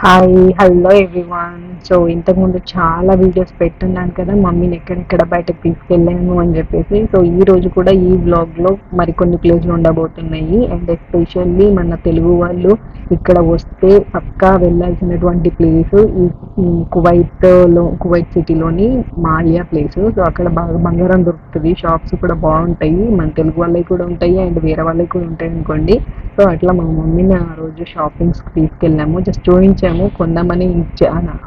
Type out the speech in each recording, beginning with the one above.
Hi hello everyone. So ఇంతకుముందు చాలా videos పెట్టున్నాను కదా మమ్మీని ఎక్కడెక్కడ బయటకు తీసుకెళ్ళాము అని చెప్పేసి. సో ఈ రోజు కూడా ఈ బ్లాగ్లో మరికొన్ని ప్లేస్లు ఉండబోతున్నాయి. అండ్ ఎస్పెషల్లీ మన తెలుగు వాళ్ళు ఇక్కడ వస్తే పక్కా వెళ్ళాల్సినటువంటి ప్లేస్ ఈ కువైట్ సిటీలోని మాలియా ప్లేస్. సో అక్కడ బాగా బంగారం దొరుకుతుంది, షాప్స్ కూడా బాగుంటాయి, మన తెలుగు వాళ్ళవి కూడా ఉంటాయి అండ్ వేరే వాళ్ళవి కూడా ఉంటాయి అనుకోండి. సో అట్లా మా మమ్మీని ఆ రోజు షాపింగ్స్కి తీసుకెళ్ళాము. జస్ట్ చూపించాము, కొందామని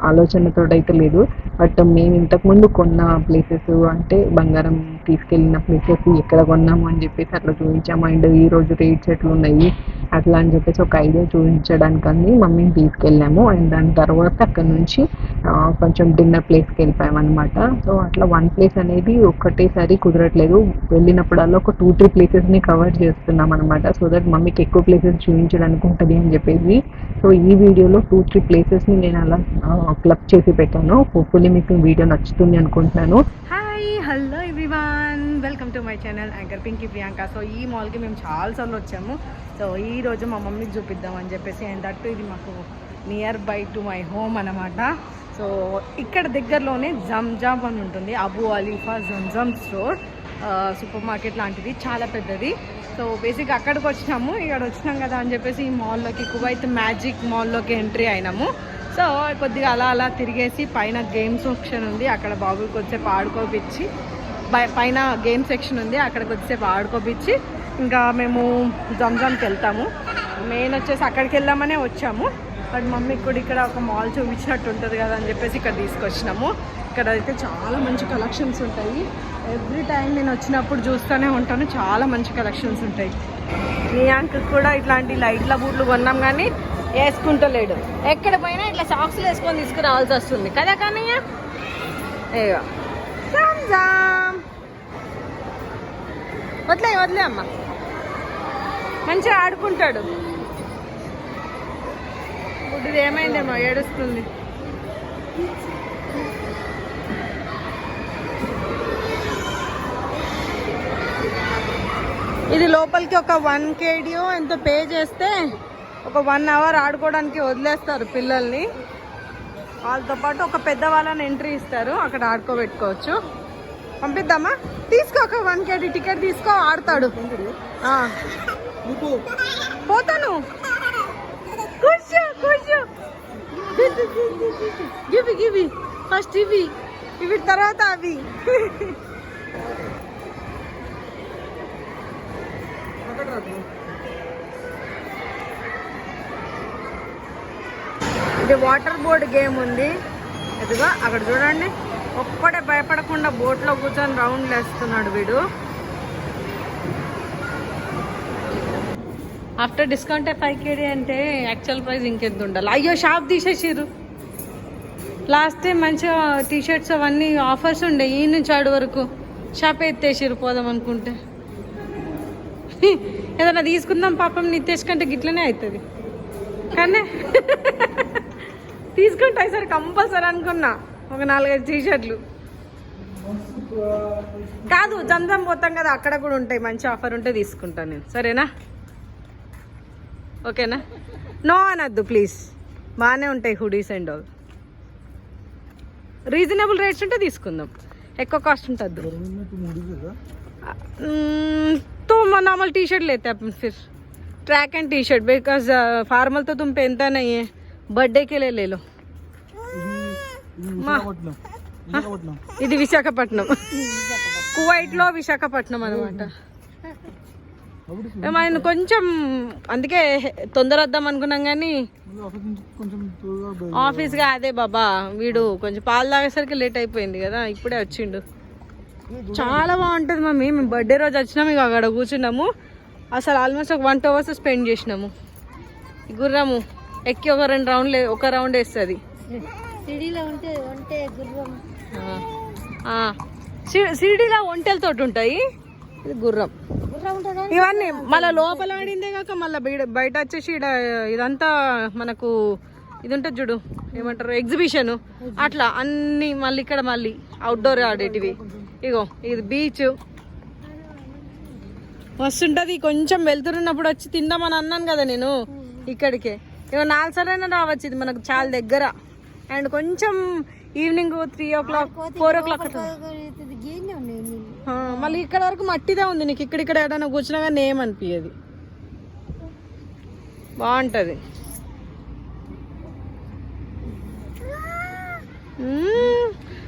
ఆలోచనతో అయితే లేదు. బట్ మేము ఇంతకుముందు కొన్న ప్లేసెస్ అంటే బంగారం తీసుకెళ్ళిన ప్లేసెస్ ఎక్కడ కొన్నాము అని చెప్పేసి అట్లా చూపించాము. అండ్ ఈ రోజు రేట్స్ ఎట్లా ఉన్నాయి అట్లా అని చెప్పేసి ఒక ఐడియా చూపించడానికని మమ్మీని తీసుకెళ్ళాము. అండ్ దాని తర్వాత అక్కడ నుంచి కొంచెం డిన్నర్ ప్లేస్కి వెళ్ళిపోయాం అనమాట. సో అట్లా వన్ ప్లేస్ అనేది ఒక్కటేసారి కుదరట్లేదు, వెళ్ళినప్పుడల్లా ఒక 2-3 ప్లేసెస్ని కవర్ చేస్తున్నాం అనమాట. సో దట్ మమ్మీకి ఎక్కువ ప్లేసెస్ చూపించడానికి ఉంటుంది అని చెప్పేసి. సో ఈ వీడియోలో 2-3 ప్లేసెస్ని నేను అలా క్లబ్ చేసి పెట్టాను. హోప్ఫుల్లీ మీకు వీడియో నచ్చుతుంది అనుకుంటున్నాను. Hi hello everyone, welcome to my channel anchor Pinky Priyanka. So ఈ మాల్కి మేము చాలాసార్లు వచ్చాము. సో ఈ రోజు మా మమ్మీకి చూపిద్దామని చెప్పేసి. అండ్ దట్టు ఇది మాకు nearby to my home అనమాట. సో ఇక్కడ దగ్గరలోనే జమ్జామ్ అని ఉంటుంది, Abu Alifa Zamzam store, supermarket లాంటిది, చాలా పెద్దది. సో బేసిక్గా అక్కడికి వచ్చినాము. ఇక్కడ వచ్చినాం కదా అని చెప్పేసి ఈ మాల్లోకి, కువైత్ మ్యాజిక్ మాల్లోకి ఎంట్రీ అయినాము. సో కొద్దిగా అలా అలా తిరిగేసి పైన గేమ్ సెక్షన్ ఉంది, అక్కడ బాబుకి వచ్చేపు ఆడుకోపిచ్చి, పైన గేమ్ సెక్షన్ ఉంది, అక్కడికి వచ్చేపు ఆడుకోపిచ్చి ఇంకా మేము జమ్జామ్కి వెళ్తాము. మెయిన్ వచ్చేసి అక్కడికి వెళ్దామనే వచ్చాము. బట్ మమ్మీకి కూడా ఇక్కడ ఒక మాల్ చూపించినట్టు ఉంటుంది కదా అని చెప్పేసి ఇక్కడ తీసుకొచ్చినాము. ఇక్కడ అయితే చాలా మంచి కలెక్షన్స్ ఉంటాయి. ఎవ్రీ టైం నేను వచ్చినప్పుడు చూస్తూనే ఉంటాను, చాలా మంచి కలెక్షన్స్ ఉంటాయి. నియాంక్ కూడా ఇట్లాంటి లైట్ల బూట్లు కొన్నాం కానీ వేసుకుంటలేడు. ఎక్కడ పోయినా ఇట్లా సాక్స్లు వేసుకొని తీసుకురావాల్సి వస్తుంది కదా. కానీ ఏవో వదిలే వదిలే అమ్మ, మంచిగా ఆడుకుంటాడు. ఇది ఏమైందేమో ఏడుస్తుంది. ఇది లోపలికి ఒక 1 kg ఎంత పే చేస్తే ఒక 1 hour ఆడుకోవడానికి వదిలేస్తారు పిల్లల్ని. వాళ్ళతో పాటు ఒక పెద్దవాళ్ళని ఎంట్రీ ఇస్తారు, అక్కడ ఆడుకోబెట్టుకోవచ్చు. పంపిద్దామా? తీసుకో, ఒక 1 kg టికెట్ తీసుకో, ఆడతాడు. పోతాను, కూర్చో కూర్చో. గివి ఫస్ట్ ఇవి తర్వాత అవి. ఇది వాటర్ బోర్డ్ గేమ్ ఉంది, ఇదిగో అక్కడ చూడండి. ఒక్కడే భయపడకుండా బోట్లో కూర్చొని రౌండ్లు వేస్తున్నాడు వీడు. ఆఫ్టర్ డిస్కౌంట్ 5 kg అంటే యాక్చువల్ ప్రైస్ ఇంకెంత ఉండాలి. అయ్యో షాప్ తీసేసిర్రు. లాస్ట్ టైం మంచిగా టీషర్ట్స్ అవన్నీ ఆఫర్స్ ఉండే, ఈ నుంచి ఆడు వరకు షాప్ ఎత్తేసిర్రు పోదాం అనుకుంటే. ఏదైనా తీసుకుందాం పాపం, నితేష్ కంటే గిట్లనే అవుతుంది కానీ తీసుకుంటా సరే కంపల్సరీ అనుకున్నా. ఒక 4-5 టీషర్ట్లు కాదు, జమ్జామ్ పోతాం కదా అక్కడ కూడా ఉంటాయి, మంచి ఆఫర్ ఉంటే తీసుకుంటాను నేను. సరేనా? ఓకేనా? నో అనద్దు ప్లీజ్, బాగానే ఉంటాయి hoodies and all. Reasonable rates ఉంటే తీసుకుందాం, ఎక్కువ కాస్ట్ ఉంటుంది. तो नॉर्मल टी शर्ट लेते हैं अपन, फिर track and T shirt, because formal तो तुम पहनता नहीं है, बर्थडे के लिए ले लो. ఇది విశాఖపట్నం, కువైట్లో విశాఖపట్నం అనమాట. ఆయన కొంచెం అందుకే తొందర వద్దాం అనుకున్నాం కానీ ఆఫీస్గా అదే బాబా వీడు కొంచెం పాలు తాగేసరికి లేట్ అయిపోయింది కదా, ఇప్పుడే వచ్చిండు. చాలా బాగుంటుంది మమ్మీ. మేము బర్త్డే రోజు వచ్చినాము, ఇక అక్కడ కూర్చున్నాము. అసలు ఆల్మోస్ట్ ఒక 1-2 hours స్పెండ్ చేసినాము. గుర్రము ఎక్కి ఒక 2 రౌండ్లు, ఒక రౌండ్ వేస్తుంది. సిడీలో ఒంటెలతోటి ఉంటాయి, ఇది గుర్రం. ఇవన్నీ మళ్ళీ లోపల ఆడిందే కాక మళ్ళీ బయట వచ్చేసి ఇదంతా మనకు ఇది ఉంటుంది చూడు, ఏమంటారు, ఎగ్జిబిషన్ అట్లా అన్ని. మళ్ళీ ఇక్కడ మళ్ళీ అవుట్డోర్ ఆడేటివి. ఇగో ఇది బీచ్ మస్తుంటది. కొంచెం వెళ్తున్నప్పుడు వచ్చి తిందామని అన్నాను కదా నేను ఇక్కడికే. ఇక 4 సార్లు రావచ్చు, ఇది మనకు చాలా దగ్గర. అండ్ కొంచెం ఈవినింగ్ 3 o'clock 4 o'clock మళ్ళీ ఇక్కడ వరకు మట్టిదే ఉంది. నీకు ఇక్కడ ఏదైనా కూర్చున్నా కానీ ఏమనిపించదు, బాగుంటుంది.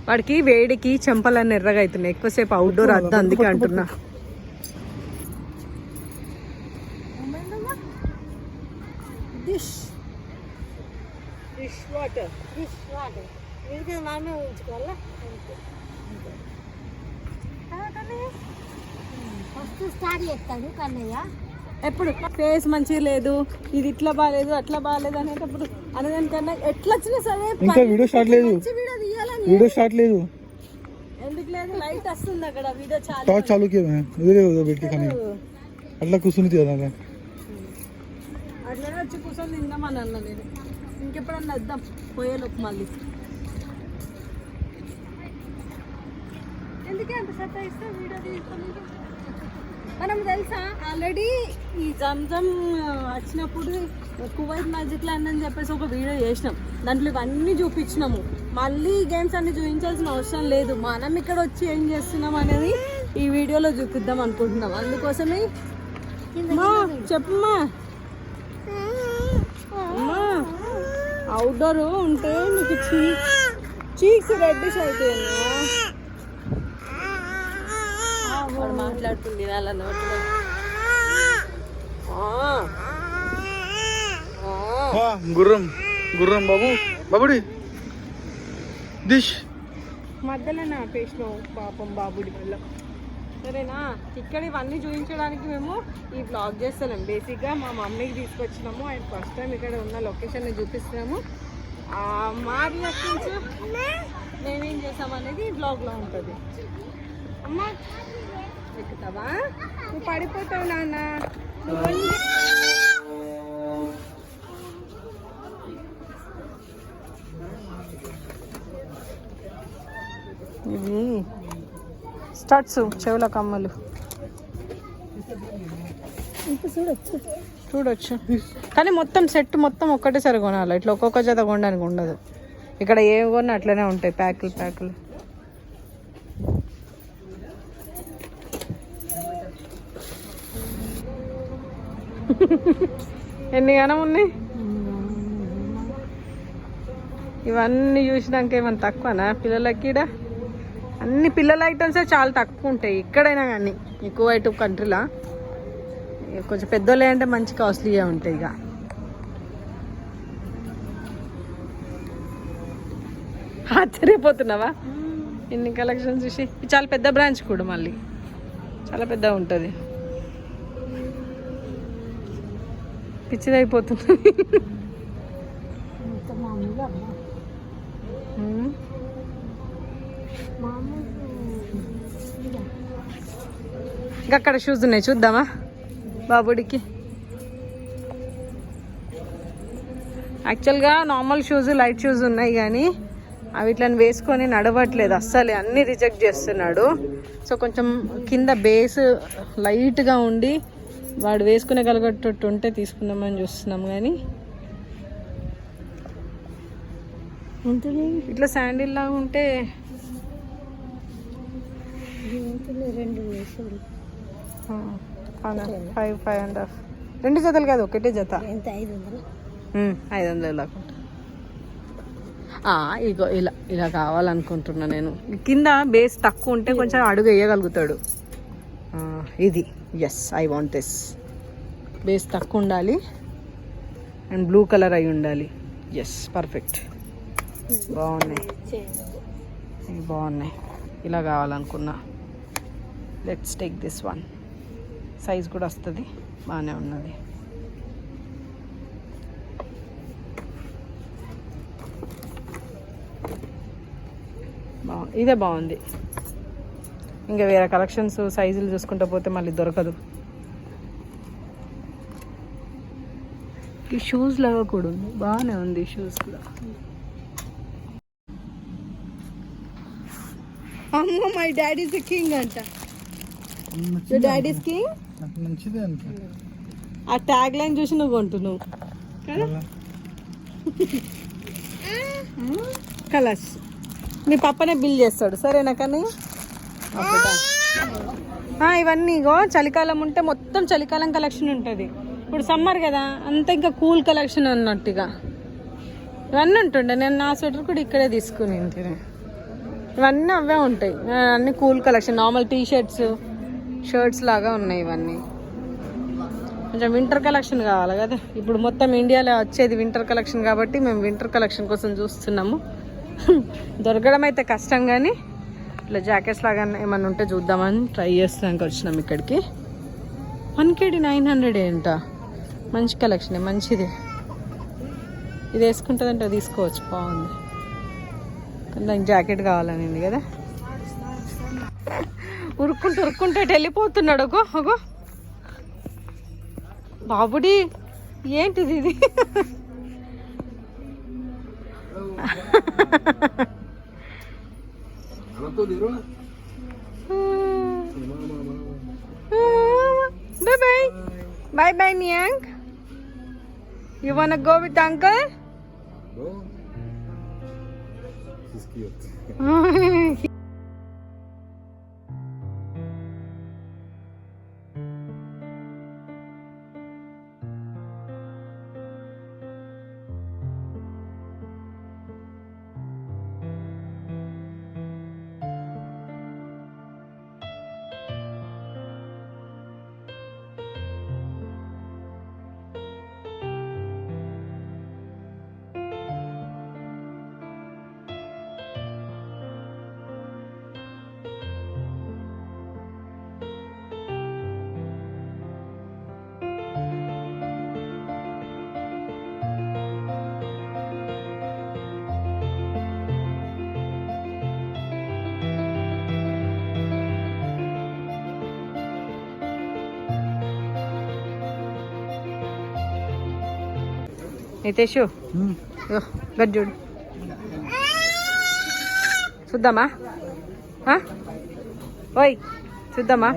వాడికి వేడికి చెంపలన్నీ ఎర్రగా అవుతున్నాయి, ఎక్కువసేపు అవుట్డోర్ అద్దు, అందుకే అంటున్నా. ఎప్పుడు ఫేస్ మంచిగా లేదు, ఇది ఇట్లా బాగాలేదు అట్లా బాగాలేదు అనేటప్పుడు అనేదానికన్నా ఎట్లా వచ్చినా సరే ఇంకా వీడియో స్టార్ట్ లేదు, వీడియో స్టార్ట్ లేదు. ఎందుకు లేదు, లైట్ వస్తుంది అక్కడ, వీడియో టార్చ్ చాలు అట్లా కూర్చుని అట్లనే వచ్చి కూర్చొని తిందామని అన్న నేను. ఇంకెప్పుడన్నా వద్దాం పోయేలోపు మళ్ళీ. ఎందుకే అంత సతాయిస్తే వీడియో తీసుకొని మనం తెలుసా ఆల్రెడీ ఈ జంజమ్ వచ్చినప్పుడు కువైట్ మ్యాజిక్ ల్యాండ్ అని చెప్పేసి ఒక వీడియో చేసినాం, దాంట్లో ఇవన్నీ చూపించినాము. మళ్ళీ గేమ్స్ అన్ని చూపించాల్సిన అవసరం లేదు, మనం ఇక్కడ వచ్చి ఏం చేస్తున్నాం అనేది ఈ వీడియోలో చూపిద్దాం అనుకుంటున్నాం. అందుకోసమే చెప్పమ్మా, అమ్మా అవుట్డోర్ ఉంటే నీకు చీక్స్ రెడ్డిష్ అయిపోయింది. మాట్లాడుతుంది వాళ్ళ నోట్లో. గుర్రం గుర్రం బాబు బాబుడి డిష్ మధ్యలో నా పేసినావు పాపం బాబుడి వల్ల. సరేనా, ఇక్కడ ఇవన్నీ చూపించడానికి మేము ఈ బ్లాగ్ చేస్తున్నాం. బేసిక్గా మా మమ్మీకి తీసుకొచ్చినాము అండ్ ఫస్ట్ టైం ఇక్కడ ఉన్న లొకేషన్ని చూపిస్తున్నాము. మా రియాక్షన్స్ మేమేం చేసామనేది ఈ బ్లాగ్లో ఉంటుంది. అమ్మ ఎక్కుతావా, నువ్వు పడిపోతావు నాన్న. ఇవి స్టడ్స్, చెవుల కమ్మలు చూడొచ్చు, కానీ మొత్తం సెట్ మొత్తం ఒక్కటేసారి కొనాలి. ఇట్లా ఒక్కొక్క జత కొనడానికి ఉండదు. ఇక్కడ ఏం కొన్నా అట్లనే ఉంటాయి, ప్యాకులు. ఎన్ని గణం ఉన్నాయి ఇవన్నీ చూసినాక ఏమన్నా తక్కువనా పిల్లలకి? ఇక్కడ అన్ని పిల్లల ఐటమ్సే చాలా తక్కువ ఉంటాయి ఎక్కడైనా కానీ. ఎక్కువ ఐటమ్ కంట్రీలా కొంచెం పెద్దోళ్ళే అంటే మంచి కాస్ట్లీగా ఉంటాయి. ఇక ఆశ్చర్యపోతున్నావా ఇన్ని కలెక్షన్స్ చూసి? చాలా పెద్ద బ్రాంచ్ కూడా, మళ్ళీ చాలా పెద్దగా ఉంటుంది. పిచ్చిదైపోతుంది. ఇంకా అక్కడ షూస్ ఉన్నాయి, చూద్దామా బాబుడికి? యాక్చువల్గా నార్మల్ షూస్, లైట్ షూస్ ఉన్నాయి, కానీ అవి ఇట్లా వేసుకొని నడవట్లేదు అస్సలే, అన్నీ రిజెక్ట్ చేస్తున్నాడు. సో కొంచెం కింద బేస్ లైట్గా ఉండి వాడు వేసుకునే కలగట్టు ఉంటే తీసుకుందామని చూస్తున్నాం. కానీ ఇట్లా శాండిల్ లాగా ఉంటే 5.5 2 జతలు కాదు, ఒకటే జత 500 లాగా. ఇగో ఇలా కావాలనుకుంటున్నా నేను. కింద బేస్ తక్కువ ఉంటే కొంచెం అడుగు వేయగలుగుతాడు. ఇది ఐ వాంట్ దిస్. బేస్ తక్కువ ఉండాలి అండ్ బ్లూ కలర్ అయి ఉండాలి. పర్ఫెక్ట్, బాగున్నాయి. ఇలా కావాలనుకున్నా. Let's take this one. Size కూడా వస్తుంది, బాగానే ఉన్నది. ఇదే బాగుంది. ఇంకా వేరే కలెక్షన్స్ సైజులు చూసుకుంటూ పోతే మళ్ళీ దొరకదు. ఈ షూస్ లాగా కూడా ఉంది, బాగానే ఉంది షూస్ కూడా. అమ్మో, my daddy is the king అంట. Your daddy is king. ఆ ట్యాగ్ లైన్ చూసి నువ్వు కొంటున్నావు కదా? కలర్స్ మీ పప్పనే బిల్ చేస్తాడు సరేనా కానీ ఇవన్నీ ఇగో చలికాలం ఉంటే మొత్తం చలికాలం కలెక్షన్ ఉంటుంది. ఇప్పుడు సమ్మర్ కదా అంతా ఇంకా కూల్ కలెక్షన్ అన్నట్టుగా ఇవన్నీ ఉంటుండే. నేను నా స్వెటర్ కూడా ఇక్కడే తీసుకుని ఇవన్నీ అవే ఉంటాయి. అన్ని cool collection normal T shirts లాగా ఉన్నాయి. ఇవన్నీ కొంచెం వింటర్ కలెక్షన్ కావాలి కదా. ఇప్పుడు మొత్తం ఇండియాలో వచ్చేది వింటర్ కలెక్షన్ కాబట్టి మేము వింటర్ కలెక్షన్ కోసం చూస్తున్నాము. దొరకడం అయితే కష్టం కానీ ఇట్లా జాకెట్స్ లాగా ఏమన్నా ఉంటే చూద్దామని ట్రై చేస్తానికి వచ్చినాం ఇక్కడికి. 1KD 900 ఏంట, మంచి కలెక్షన్, మంచిది. ఇది వేసుకుంటుందంటే తీసుకోవచ్చు, బాగుంది. కానీ దానికి జాకెట్ కావాలని కదా. ఉరుక్కుంటూ వెళ్ళిపోతున్నాడు. ఒకో బాబుడి ఏంటిది ఇది? Bye, Niang. You wanna go with uncle? No. He's cute. నితేషు గజ్జుడు చూద్దామా? ఓయ్ చూద్దామా?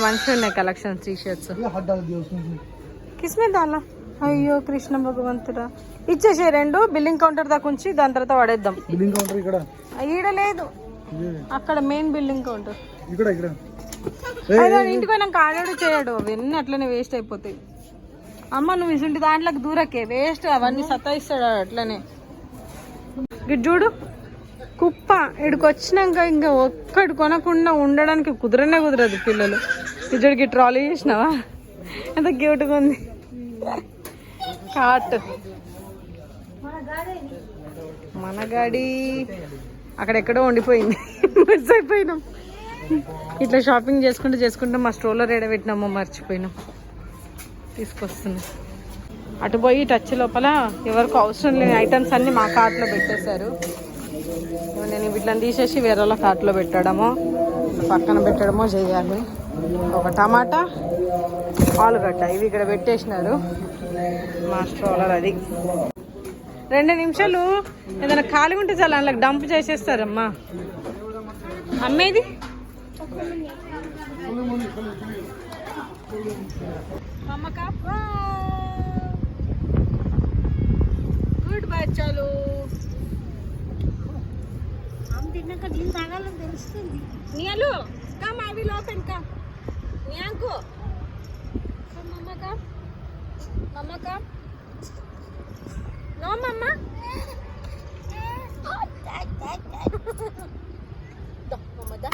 మంచిగా ఉన్నాయి కలెక్షన్ టీ షర్ట్స్. కిస్మే దాలా. అయ్యో కృష్ణ భగవంతుడా, ఇచ్చేసే 2 బిల్లింగ్ కౌంటర్ దాకా ఉంచి దాని తర్వాత పడేద్దాం. బిల్లింగ్ కౌంటర్ ఇక్కడ ఈడ లేదు, అక్కడ మెయిన్ బిల్లింగ్ కౌంటర్. ఇక్కడ ఇంటికి పోయినాక ఆడాడు చేయడు, అవన్నీ అట్లనే వేస్ట్ అయిపోతాయి. అమ్మ నువ్వు ఇసుంటి దాంట్లోకి దూరకే, వేస్ట్. అవన్నీ సతాయిస్తాడు అట్లనే. ఇటు చూడు కుప్ప. ఇక్కడికి వచ్చినాక ఇంకా ఒక్కటి కొనకుండా ఉండడానికి కుదరదు పిల్లలు. ఇద్దరికి ట్రాలీ చేసినావా? ఎంత క్యూట్గా ఉంది. కాట్ మన గాడి అక్కడెక్కడో ఉండిపోయింది, మిస్ అయిపోయినాం. ఇట్లా షాపింగ్ చేసుకుంటే మా స్ట్రోలర్ ఎడబెట్టినామో మర్చిపోయినాం, తీసుకొస్తున్నాం. అటు పోయి టచ్ లోపల ఎవరికి అవసరం లేని ఐటమ్స్ అన్నీ మా కార్ట్లో పెట్టేశారు. నేను వీటిని తీసేసి వేరే వాళ్ళ కార్ట్లో పెట్టడమో పక్కన పెట్టడమో చేయాలి. ఒక టమాటా, ఆలుగడ్డ ఇవి ఇక్కడ పెట్టేసినారు మా స్ట్రోలర్. అది 2 నిమిషాలు ఏదైనా ఖాళీ ఉంటే చాలా అందులో డంప్ చేసేస్తారమ్మా. అమ్మేది గుడ్ బచ్చాలు. తిన్నాక దీన్ని తాగాలని తెలుస్తుంది. నీళ్ళు కమ్ అవి లోపల కా నీకు మమ్మక నో మమ్మ మమ్మదా.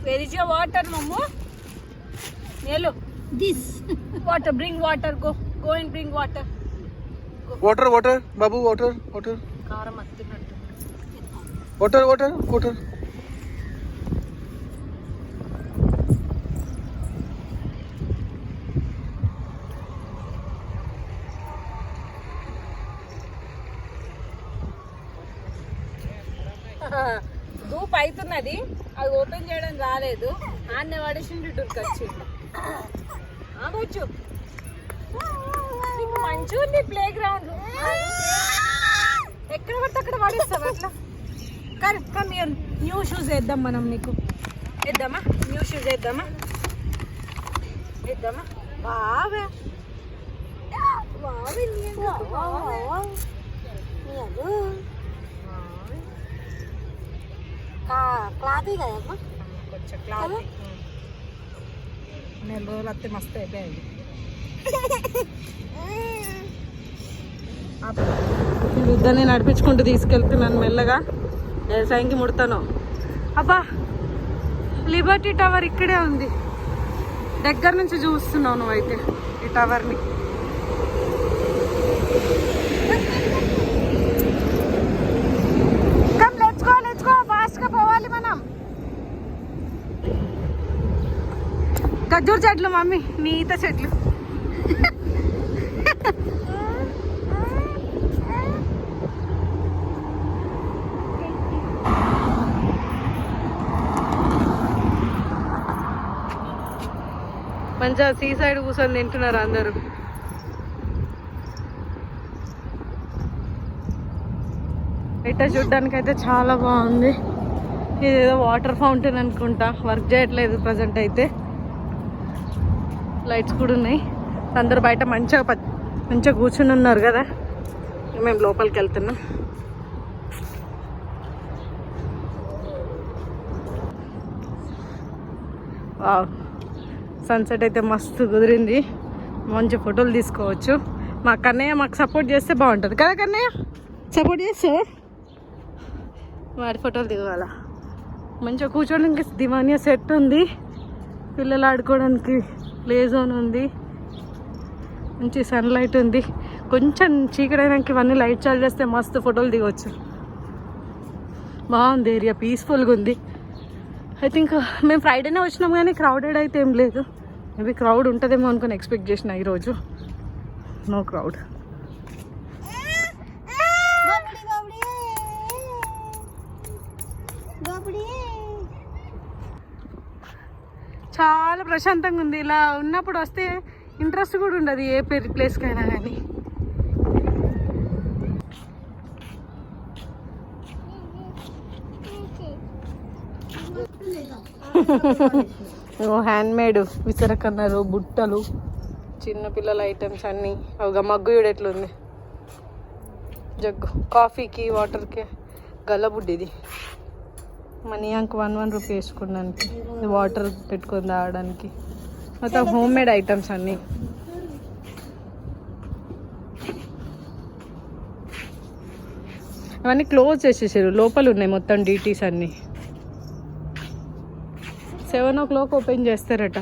Where is your water, Momo? Yellow. This. Water. Bring water. Go and bring water. Go. Water. Babu, water. Karam attinattu. Water. Dhoop అవుతున్నది, అది ఓపెన్ చేయడం రాలేదు. ఆన్నే పడేసిండు వచ్చి. వచ్చు నీకు మంచిగా ఉంది ప్లే గ్రౌండ్. ఎక్కడ పడితే అక్కడ పడేస్తావు అట్లా. కమ్ న్యూ షూస్ వేద్దాం మనం నీకు. వేద్దామా న్యూ షూస్ వేద్దామా బాగా క్లాత్ కదమ్మా కొంచెం క్లాత్ నెల రోజులు వస్తే మస్తు అయిపోయాయి ఇద్దరిని నడిపించుకుంటూ తీసుకెళ్తున్నాను మెల్లగా వ్యవసాయంకి ముడతాను అబ్బా లిబర్టీ టవర్ ఇక్కడే ఉంది దగ్గర నుంచి చూస్తున్నావు నువ్వైతే ఈ టవర్ని లెట్స్ గో ఫాస్ట్గా పోవాలి మనం ఖర్జూర్ చెట్లు మమ్మీ నీత చెట్లు మంచిగా సీ సైడ్ కూర్చొని తింటున్నారు అందరూ బయట చూడ్డానికి అయితే చాలా బాగుంది ఇదేదో వాటర్ ఫౌంటైన్ అనుకుంటా వర్క్ చేయట్లేదు ప్రజెంట్ అయితే లైట్స్ కూడా ఉన్నాయి అందరూ బయట మంచిగా కూర్చుని ఉన్నారు కదా మేము లోపలికి వెళ్తున్నాం వావ్ సన్సెట్ అయితే మస్తు కుదిరింది మంచి ఫోటోలు తీసుకోవచ్చు మా కన్నయ్య మాకు సపోర్ట్ చేస్తే బాగుంటుంది కదా కన్నయ్య సపోర్ట్ చేస్తే వాడి ఫోటోలు దిగాల మంచిగా కూర్చోడానికి దివానియా సెట్ ఉంది పిల్లలు ఆడుకోవడానికి ప్లే జోన్ ఉంది మంచి సన్లైట్ ఉంది కొంచెం చీకడైనాక ఇవన్నీ లైట్ చాలు చేస్తే మస్తు ఫోటోలు దిగవచ్చు బాగుంది ఏరియా పీస్ఫుల్గా ఉంది ఐ థింక్ మేము ఫ్రైడేనే వచ్చినాం కానీ క్రౌడెడ్ అయితే ఏం లేదు మేబీ క్రౌడ్ ఉంటుందేమో అనుకుని ఎక్స్పెక్ట్ చేసిన ఈరోజు నో క్రౌడ్ చాలా ప్రశాంతంగా ఉంది ఇలా ఉన్నప్పుడు వస్తే ఇంట్రెస్ట్ కూడా ఉండదు ఏ ప్లేస్కైనా కానీ హ్యాండ్మేడ్ విసరకన్నారు బుట్టలు చిన్నపిల్లల ఐటమ్స్ అన్నీ ఒక మగ్గు ఎట్లుంది జగ్గు కాఫీకి వాటర్కి గల్లబుడ్డిది మనీ అంక 1 రూపీ వేసుకున్నానికి వాటర్ పెట్టుకొని తాగడానికి మొత్తం హోమ్ మేడ్ ఐటమ్స్ అన్నీ అవన్నీ క్లోజ్ చేసేసారు లోపల ఉన్నాయి మొత్తం డీటీస్ అన్నీ 7 o'clock ఓపెన్ చేస్తారట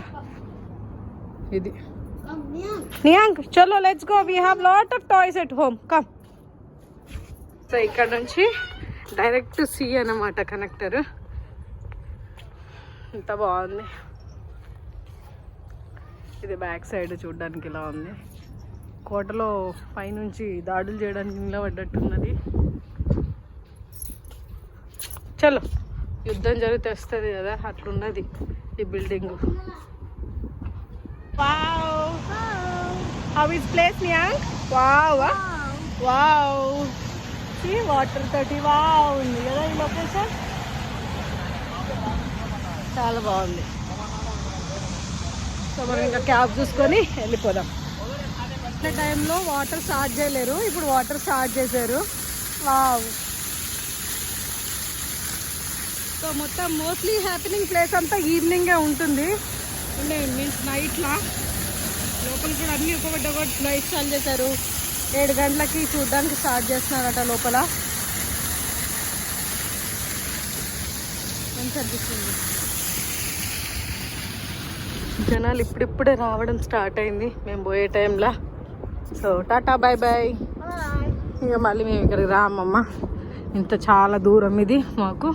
ఇది నియాంక్ చలో let's go we have lot of toys at home come so ఇక్కడ నుంచి డైరెక్ట్ సీ అన్నమాట కనెక్టర్ ఇంత బాగుంది ఇది బ్యాక్ సైడ్ చూడడానికి ఇలా ఉంది కోటలో పైనుంచి దాడులు చేయడానికి నిలబడ్డట్టున్నది చలో యుద్ధం జరిగితే వస్తుంది కదా అట్లున్నది ఈ building wow how is place నియాంక్ వావ్ వావ్ సీ వాటర్ తోటి వావ్ ఉంది కదా ఈ లొకేషన్ చాలా బాగుంది సో మనం ఇంకా క్యాబ్ చూసుకొని వెళ్ళిపోదాం టైంలో వాటర్ స్టార్ట్ చేయలేరు ఇప్పుడు వాటర్ స్టార్ట్ చేశారు వావ్ సో మొత్తం మోస్ట్లీ హ్యాపెనింగ్ ప్లేస్ అంతా ఈవినింగే ఉంటుంది మీన్స్ నైట్లా లోపల కూడా అన్నీ ఒకటి లైట్ చాలు చేశారు 7 గంటలకి చూడడానికి స్టార్ట్ చేస్తున్నారట లోపల మంచి అనిపిస్తుంది జనాలు ఇప్పుడిప్పుడే రావడం స్టార్ట్ అయింది మేము పోయే టైంలో సో టాటా బాయ్ బాయ్ ఇక మళ్ళీ మేము ఇక్కడికి రామమ్మ ఇంత చాలా దూరం ఇది మాకు